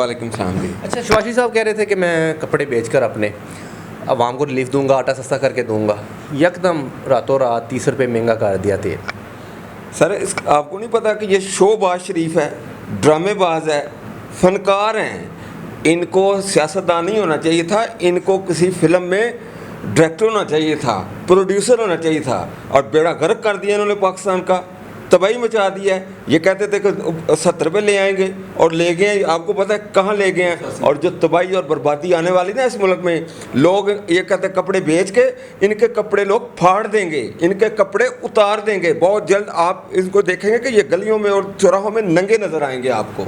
वालेकुम सलाम जी। अच्छा, शवाशी साहब कह रहे थे कि मैं कपड़े बेचकर अपने आवाम को रिलीफ दूंगा, आटा सस्ता करके दूंगा। यकदम रातों रात 30 रुपये महंगा कर दिया तेल। सर आपको नहीं पता कि ये शोबाज शरीफ है, ड्रामेबाज है, फनकार हैं। इनको सियासतदान नहीं होना चाहिए था, इनको किसी फिल्म में डायरेक्टर होना चाहिए था, प्रोड्यूसर होना चाहिए था। और बेड़ा गर्क कर दिया इन्होंने, पाकिस्तान का तबाही मचा दिया है। ये कहते थे कि 70 रुपये ले आएंगे और ले गए। आपको पता है कहाँ ले गए हैं। और जो तबाही और बर्बादी आने वाली ना इस मुल्क में, लोग ये कहते हैं कपड़े बेच के इनके कपड़े लोग फाड़ देंगे, इनके कपड़े उतार देंगे। बहुत जल्द आप इनको देखेंगे कि ये गलियों में और चौराहों में नंगे नज़र आएंगे आपको।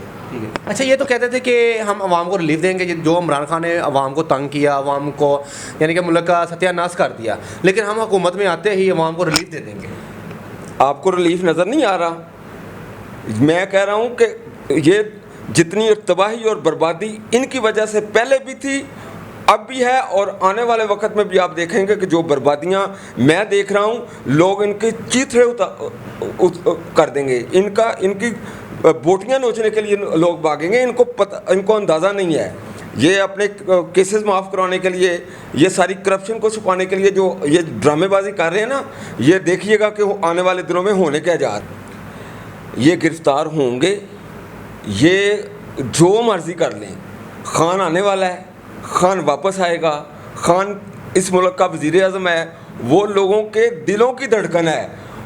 अच्छा, ये तो कहते थे कि हम अवाम को रिलीफ देंगे। जो इमरान खान ने अवाम को तंग किया, अवाम को यानी कि मुल्क का सत्यानाश कर दिया, लेकिन हम हुकूमत में आते ही अवाम को रिलीफ दे देंगे। आपको रिलीफ नज़र नहीं आ रहा। मैं कह रहा हूँ कि ये जितनी तबाही और बर्बादी इनकी वजह से पहले भी थी, अब भी है, और आने वाले वक्त में भी आप देखेंगे कि जो बर्बादियाँ मैं देख रहा हूँ, लोग इनके चीथड़े कर देंगे। इनकी बोटियाँ नोचने के लिए लोग भागेंगे। इनको अंदाज़ा नहीं है। ये अपने केसेस माफ़ करवाने के लिए, ये सारी करप्शन को छुपाने के लिए जो ये ड्रामेबाजी कर रहे हैं ना, ये देखिएगा कि आने वाले दिनों में होने क्या जा रहा। ये गिरफ्तार होंगे, ये जो मर्ज़ी कर लें। खान आने वाला है, खान वापस आएगा। खान इस मुल्क का वज़ीर आज़म है, वो लोगों के दिलों की धड़कन है।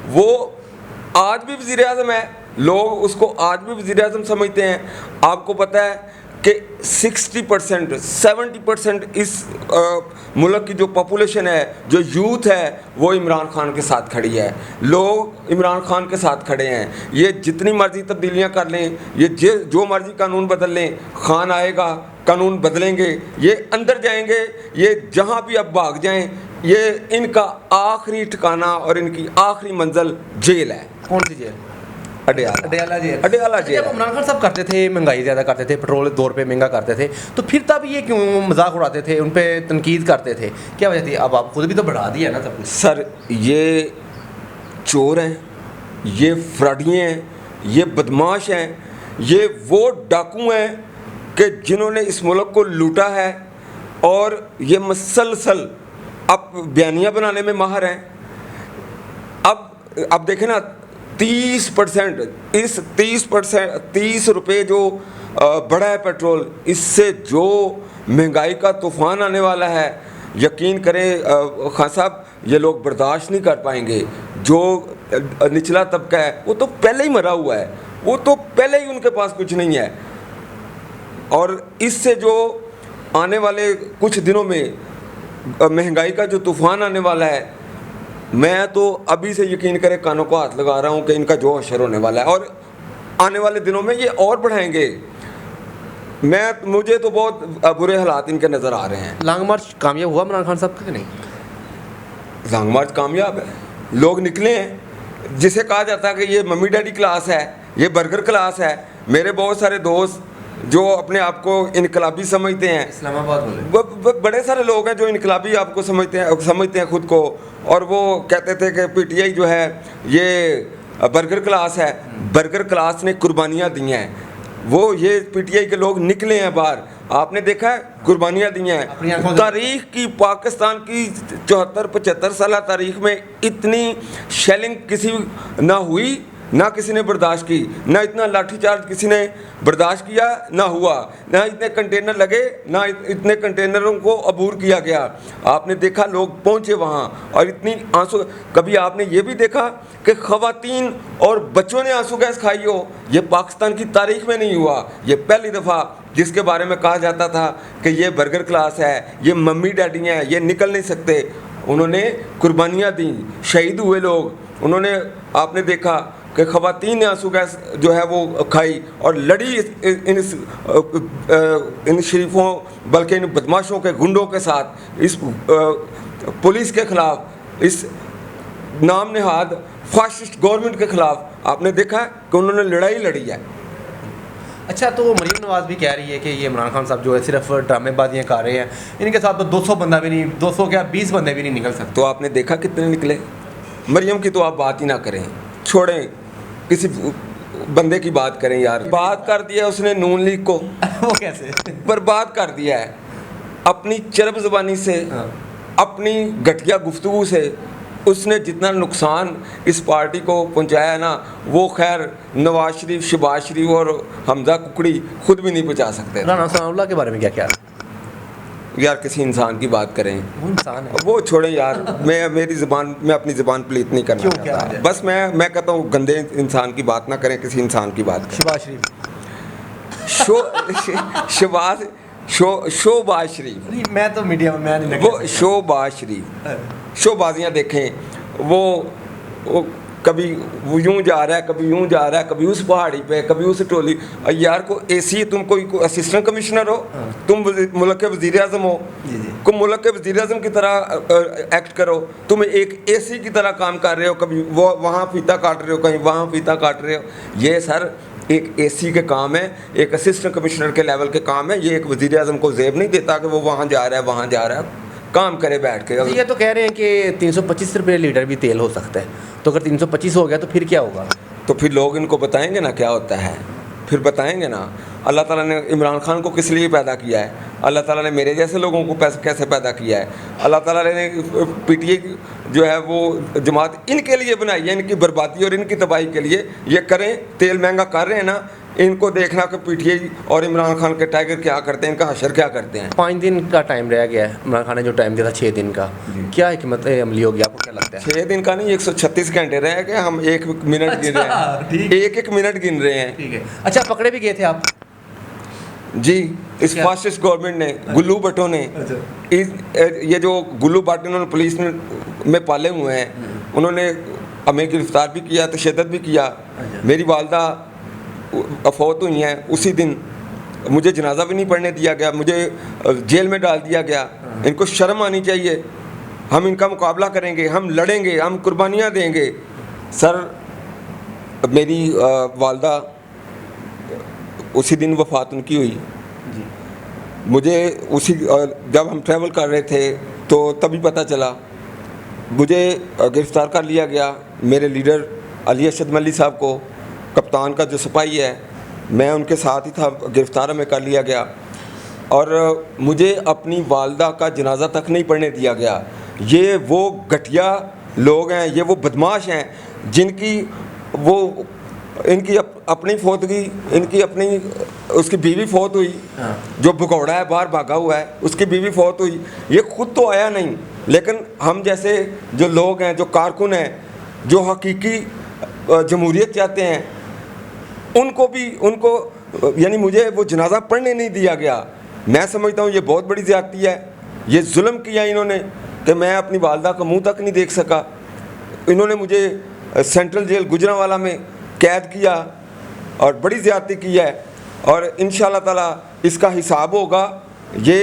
वो आज भी वज़ीर आज़म है, लोग उसको आज भी वज़ीर आज़म समझते हैं। आपको पता है कि 60% 70% इस मुल्क की जो पॉपुलेशन है, जो यूथ है, वो इमरान खान के साथ खड़ी है। लोग इमरान खान के साथ खड़े हैं। ये जितनी मर्ज़ी तब्दीलियां कर लें, ये जो मर्ज़ी कानून बदल लें, खान आएगा, कानून बदलेंगे, ये अंदर जाएंगे। ये जहाँ भी अब भाग जाएं, ये इनका आखिरी ठिकाना और इनकी आखिरी मंजिल जेल है। कौन सी जेल? अडयाला जेल। जब इमरान खान साहब करते थे, महंगाई ज़्यादा करते थे, पेट्रोल 2 रुपये महंगा करते थे, तो फिर तब ये क्यों मजाक उड़ाते थे, उन पर तनकीद करते थे? क्या वजह थी? अब आप खुद भी तो बढ़ा दिया ना सब कुछ। सर ये चोर हैं, ये फ्रॉडिये हैं, ये बदमाश हैं, ये वो डाकू हैं कि जिन्होंने इस मुल्क को लूटा है। और ये मसलसल अब बयानियाँ बनाने में माहिर हैं। अब देखें ना, 30% इस 30 रुपये जो बढ़ा है पेट्रोल, इससे जो महंगाई का तूफ़ान आने वाला है, यकीन करें खान साहब, ये लोग बर्दाश्त नहीं कर पाएंगे। जो निचला तबका है वो तो पहले ही मरा हुआ है, वो तो पहले ही उनके पास कुछ नहीं है। और इससे जो आने वाले कुछ दिनों में महंगाई का जो तूफ़ान आने वाला है, मैं तो अभी से यकीन करें कानों को हाथ लगा रहा हूँ कि इनका जो असर होने वाला है, और आने वाले दिनों में ये और बढ़ाएंगे। मुझे तो बहुत बुरे हालात इनके नज़र आ रहे हैं। लॉन्ग मार्च कामयाब हुआ इमरान खान साहब का कि नहीं? लॉन्ग मार्च कामयाब है, लोग निकले हैं। जिसे कहा जाता है कि ये मम्मी डैडी क्लास है, ये बर्गर क्लास है। मेरे बहुत सारे दोस्त जो अपने आप को इनकलाबी समझते हैं, इस्लामाबाद बोले, बड़े सारे लोग हैं जो इनकलाबी आपको समझते हैं खुद को, और वो कहते थे कि पीटीआई जो है ये बर्गर क्लास है। बर्गर क्लास ने कुर्बानियाँ दी हैं। वो ये पीटीआई के लोग निकले हैं बाहर, आपने देखा है, कुर्बानियाँ दी हैं। तारीख़ की, पाकिस्तान की 74-75 साल तारीख़ में इतनी शेलिंग किसी ना हुई, ना किसी ने बर्दाश्त की, ना इतना लाठीचार्ज किसी ने बर्दाश्त किया, ना हुआ, ना इतने कंटेनर लगे, ना इतने कंटेनरों को अबूर किया गया। आपने देखा लोग पहुँचे वहाँ, और इतनी आंसू, कभी आपने ये भी देखा कि ख़वातीन और बच्चों ने आंसू गैस खाई हो? ये पाकिस्तान की तारीख़ में नहीं हुआ। ये पहली दफ़ा जिसके बारे में कहा जाता था कि ये बर्गर क्लास है, ये मम्मी डैडी हैं, ये निकल नहीं सकते, उन्होंने कुर्बानियाँ दी, शहीद हुए लोग। उन्होंने, आपने देखा कि ख़वातीन ने आंसू गैस जो है वो खाई और लड़ी इन शरीफों, बल्कि इन बदमाशों के गुंडों के साथ, इस पुलिस के ख़िलाफ़, इस नाम नहाद फाशिस्ट गवर्नमेंट के ख़िलाफ़। आपने देखा है कि उन्होंने लड़ाई लड़ी है। अच्छा, तो मरीम नवाज़ भी कह रही है कि ये इमरान खान साहब जो है सिर्फ ड्रामेबाजियाँ कर रहे हैं, इनके साथ तो 200 बंदा भी नहीं, 200 क्या 20 बंदे भी नहीं निकल सकते। तो आपने देखा कितने निकले? मरीम की तो आप बात ही ना करें, छोड़ें। किसी बंदे की बात करें यार, बात कर दिया उसने नून लीग को, वो कैसे? बर्बाद कर दिया है अपनी चरब ज़बानी से, अपनी घटिया गुफ्तगू से। उसने जितना नुकसान इस पार्टी को पहुंचाया ना, वो खैर नवाज शरीफ, शहबाज शरीफ और हमजा कुकड़ी खुद भी नहीं पहुंचा सकते। राना सनाउल्लाह के बारे में क्या ख्याल? यार किसी इंसान की बात करें, वो इंसान है। वो छोड़ें यार, मैं अपनी ज़बान प्लीत नहीं करना क्यों, क्या चाहता। वजह? बस मैं कहता हूँ गंदे इंसान की बात ना करें, किसी इंसान की बात करें। शहबाज शरीफ शोबाज शरीफ, नहीं, मैं तो मीडिया में मैं नहीं वो शोबाज शरीफ, शोबाजियाँ देखें, वो कभी वो यूं जा रहा है, कभी यूं जा रहा है, कभी उस पहाड़ी पे, कभी उस टोली। और यार को एसी, तुम कोई असिस्टेंट कमिश्नर हो, तुम मुल्क के वज़ीर आज़म हो, तुम मुल्क के वज़ीर आज़म की तरह एक्ट करो। तुम एक एसी की तरह काम कर रहे हो, कभी वो वहाँ फीता काट रहे हो, कहीं वहाँ फीता काट रहे हो। ये सर एक एसी के काम है, एक असिस्टेंट कमिश्नर के लेवल के काम है। ये एक वज़ीर आज़म को ज़ेब नहीं देता कि वो वहाँ जा रहा है, वहाँ जा रहा है, काम करे बैठ के। ये तो कह रहे हैं कि 325 रुपये लीटर भी तेल हो सकता है, तो अगर 325 हो गया तो फिर क्या होगा? तो फिर लोग इनको बताएंगे ना क्या होता है, फिर बताएंगे ना। अल्लाह ताला ने इमरान खान को किस लिए पैदा किया है? अल्लाह ताला ने मेरे जैसे लोगों को कैसे पैदा किया है? अल्लाह ताला ने पीटीए जो है वो जमात इनके लिए बनाई है, इनकी बर्बादी और इनकी तबाही के लिए। ये करें, तेल महंगा कर रहे हैं ना, इनको देखना कि पीटीए और इमरान खान के टाइगर क्या करते हैं, इनका हशर क्या करते हैं। 5 दिन का टाइम रह गया है, इमरान खान ने जो टाइम दिया था 6 दिन का, क्या हिकमत अमली होगी? आपको क्या लगता है? 6 दिन का नहीं, 136 घंटे रह गए, हम 1 मिनट गिन रहे हैं, एक मिनट गिन रहे हैं। ठीक है। अच्छा, पकड़े भी गए थे आप? जी, इस फासिस्ट गवर्नमेंट ने, गुल्लू भट्टो ने, ये जो गुल्लू भट्ट इन्होंने पुलिस में पाले हुए हैं, उन्होंने हमें गिरफ्तार भी किया, तशद्दुद भी किया। मेरी वालदा अफौत हुई हैं, उसी दिन मुझे जनाजा भी नहीं पढ़ने दिया गया, मुझे जेल में डाल दिया गया। इनको शर्म आनी चाहिए। हम इनका मुकाबला करेंगे, हम लड़ेंगे, हम कुर्बानियाँ देंगे। सर, मेरी वालदा उसी दिन वफ़ात उनकी हुई। मुझे उसी जब हम ट्रैवल कर रहे थे तो तभी पता चला, मुझे गिरफ़्तार कर लिया गया। मेरे लीडर अली अरशद मल्ली साहब को, कप्तान का जो सिपाही है, मैं उनके साथ ही था, गिरफ़्तार में कर लिया गया। और मुझे अपनी वालदा का जनाजा तक नहीं पढ़ने दिया गया। ये वो घटिया लोग हैं, ये वो बदमाश हैं जिनकी वो इनकी अपनी फौतगी, इनकी अपनी उसकी बीवी फौत हुई, जो भगौड़ा है, बाहर भागा हुआ है, उसकी बीवी फौत हुई। ये खुद तो आया नहीं, लेकिन हम जैसे जो लोग हैं, जो कारकुन हैं, जो हकीकी जमहूरियत चाहते हैं, उनको यानी मुझे वो जनाजा पढ़ने नहीं दिया गया। मैं समझता हूँ ये बहुत बड़ी ज़्यादती है। ये जुल्म किया इन्होंने कि मैं अपनी वालदा का मुंह तक नहीं देख सका। इन्होंने मुझे सेंट्रल जेल गुजरांवाला में कैद किया और बड़ी ज़्यादती की है। और इंशाअल्लाह ताला इसका हिसाब होगा। ये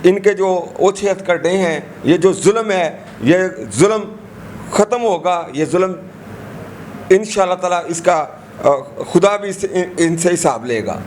इनके जो ओछे हथकंडे हैं, ये जो जुल्म है, ये जुल्म ख़त्म होगा। ये जुल्म इंशाअल्लाह ताला इसका खुदा भी इनसे हिसाब लेगा।